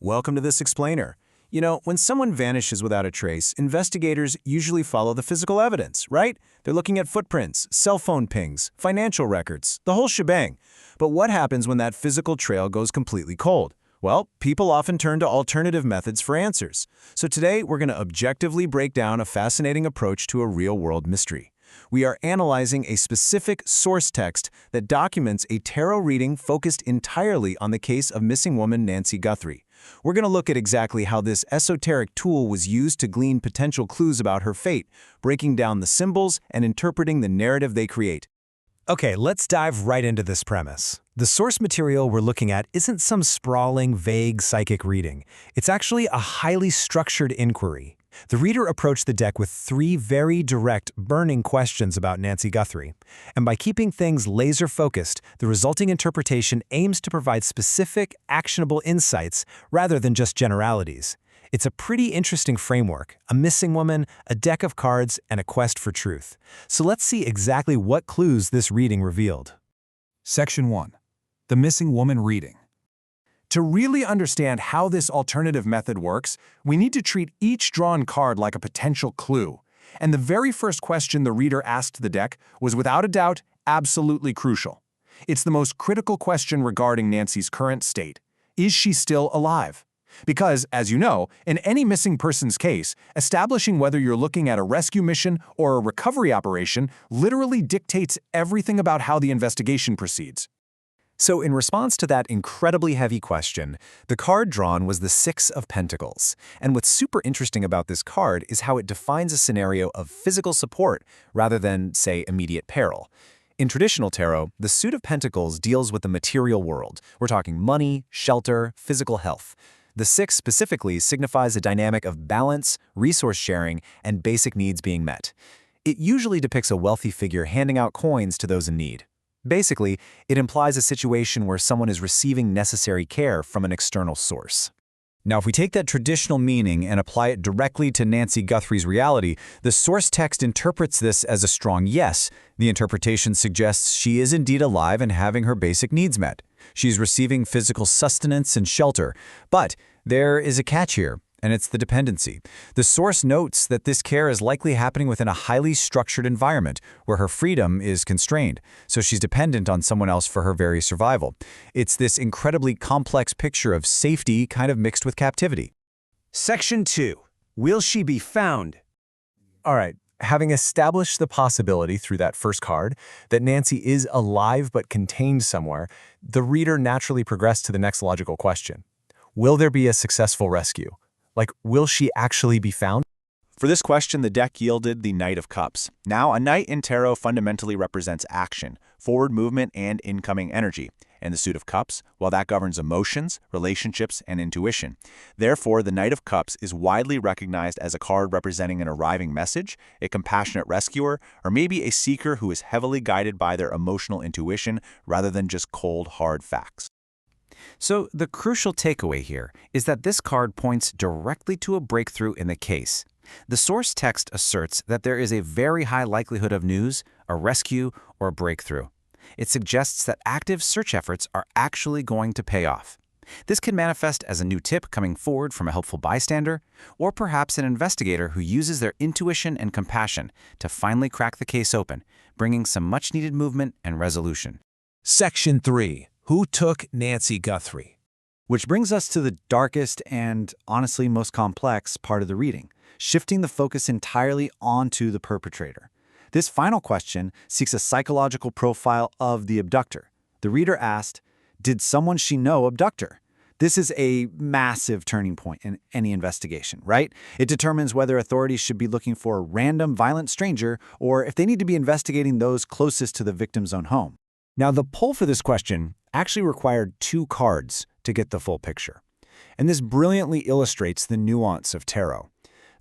Welcome to this explainer. When someone vanishes without a trace, investigators usually follow the physical evidence, right? They're looking at footprints, cell phone pings, financial records, the whole shebang. But what happens when that physical trail goes completely cold? Well, people often turn to alternative methods for answers. So today, we're going to objectively break down a fascinating approach to a real-world mystery. We are analyzing a specific source text that documents a tarot reading focused entirely on the case of missing woman Nancy Guthrie. We're going to look at exactly how this esoteric tool was used to glean potential clues about her fate, breaking down the symbols and interpreting the narrative they create. Okay, let's dive right into this premise. The source material we're looking at isn't some sprawling, vague psychic reading. It's actually a highly structured inquiry. The reader approached the deck with 3 very direct, burning questions about Nancy Guthrie. And by keeping things laser-focused, the resulting interpretation aims to provide specific, actionable insights rather than just generalities. It's a pretty interesting framework: a missing woman, a deck of cards, and a quest for truth. So let's see exactly what clues this reading revealed. Section 1. The Missing Woman Reading. To really understand how this alternative method works, we need to treat each drawn card like a potential clue. And the very first question the reader asked the deck was without a doubt absolutely crucial. It's the most critical question regarding Nancy's current state. Is she still alive? Because, as you know, in any missing person's case, establishing whether you're looking at a rescue mission or a recovery operation literally dictates everything about how the investigation proceeds. So in response to that incredibly heavy question, the card drawn was the 6 of Pentacles. And what's super interesting about this card is how it defines a scenario of physical support rather than, say, immediate peril. In traditional tarot, the suit of Pentacles deals with the material world. We're talking money, shelter, physical health. The 6 specifically signifies a dynamic of balance, resource sharing, and basic needs being met. It usually depicts a wealthy figure handing out coins to those in need. Basically, it implies a situation where someone is receiving necessary care from an external source. Now, if we take that traditional meaning and apply it directly to Nancy Guthrie's reality, the source text interprets this as a strong yes. The interpretation suggests she is indeed alive and having her basic needs met. She's receiving physical sustenance and shelter. But there is a catch here, and it's the dependency. The source notes that this care is likely happening within a highly structured environment where her freedom is constrained, so she's dependent on someone else for her very survival. It's this incredibly complex picture of safety kind of mixed with captivity. Section 2. Will she be found? All right, having established the possibility through that first card that Nancy is alive but contained somewhere, the reader naturally progressed to the next logical question. Will there be a successful rescue? Will she actually be found? For this question, the deck yielded the Knight of Cups. Now, a knight in tarot fundamentally represents action, forward movement, and incoming energy. And the suit of cups, well, that governs emotions, relationships, and intuition. Therefore, the Knight of Cups is widely recognized as a card representing an arriving message, a compassionate rescuer, or maybe a seeker who is heavily guided by their emotional intuition rather than just cold, hard facts. So the crucial takeaway here is that this card points directly to a breakthrough in the case. The source text asserts that there is a very high likelihood of news, a rescue, or a breakthrough. It suggests that active search efforts are actually going to pay off. This can manifest as a new tip coming forward from a helpful bystander, or perhaps an investigator who uses their intuition and compassion to finally crack the case open, bringing some much-needed movement and resolution. Section 3. Who took Nancy Guthrie? Which brings us to the darkest and, honestly, most complex part of the reading, shifting the focus entirely onto the perpetrator. This final question seeks a psychological profile of the abductor. The reader asked, did someone she know abduct her? This is a massive turning point in any investigation, right? It determines whether authorities should be looking for a random violent stranger or if they need to be investigating those closest to the victim's own home. Now, the pull for this question actually required 2 cards to get the full picture. And this brilliantly illustrates the nuance of tarot.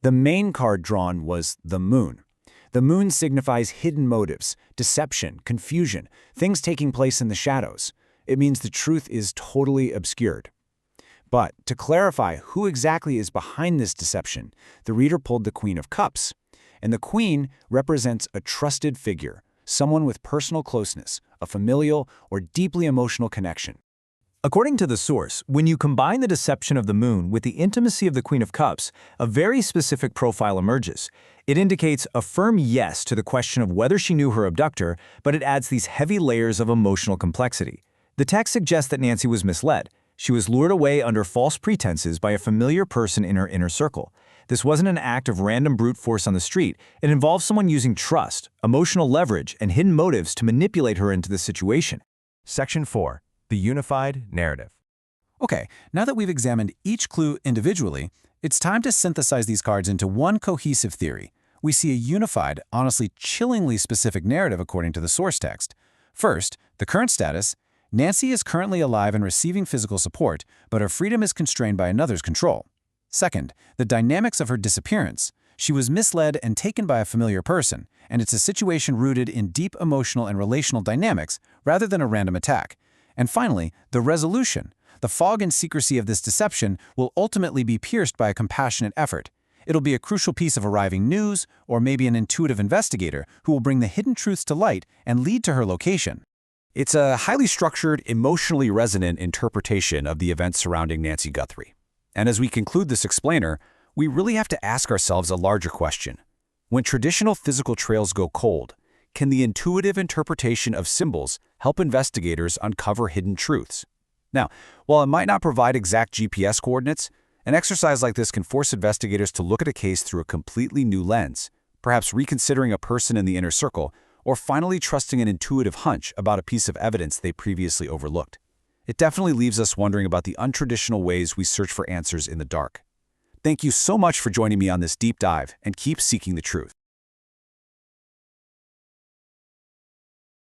The main card drawn was the Moon. The Moon signifies hidden motives, deception, confusion, things taking place in the shadows. It means the truth is totally obscured. But to clarify who exactly is behind this deception, the reader pulled the Queen of Cups. And the Queen represents a trusted figure, someone with personal closeness, a familial or deeply emotional connection. According to the source, when you combine the deception of the moon with the intimacy of the Queen of Cups, a very specific profile emerges. It indicates a firm yes to the question of whether she knew her abductor, but it adds these heavy layers of emotional complexity. The text suggests that Nancy was misled. She was lured away under false pretenses by a familiar person in her inner circle. This wasn't an act of random brute force on the street. It involved someone using trust, emotional leverage, and hidden motives to manipulate her into the situation. Section 4. The Unified Narrative. Okay, now that we've examined each clue individually, it's time to synthesize these cards into one cohesive theory. We see a unified, honestly chillingly specific narrative according to the source text. First, the current status. Nancy is currently alive and receiving physical support, but her freedom is constrained by another's control. Second, the dynamics of her disappearance. She was misled and taken by a familiar person, and it's a situation rooted in deep emotional and relational dynamics rather than a random attack. And finally, the resolution. The fog and secrecy of this deception will ultimately be pierced by a compassionate effort. It'll be a crucial piece of arriving news, or maybe an intuitive investigator who will bring the hidden truths to light and lead to her location. It's a highly structured, emotionally resonant interpretation of the events surrounding Nancy Guthrie. And as we conclude this explainer, we really have to ask ourselves a larger question. When traditional physical trails go cold, can the intuitive interpretation of symbols help investigators uncover hidden truths? Now, while it might not provide exact GPS coordinates, an exercise like this can force investigators to look at a case through a completely new lens, perhaps reconsidering a person in the inner circle, or finally trusting an intuitive hunch about a piece of evidence they previously overlooked. It definitely leaves us wondering about the untraditional ways we search for answers in the dark. Thank you so much for joining me on this deep dive, and keep seeking the truth.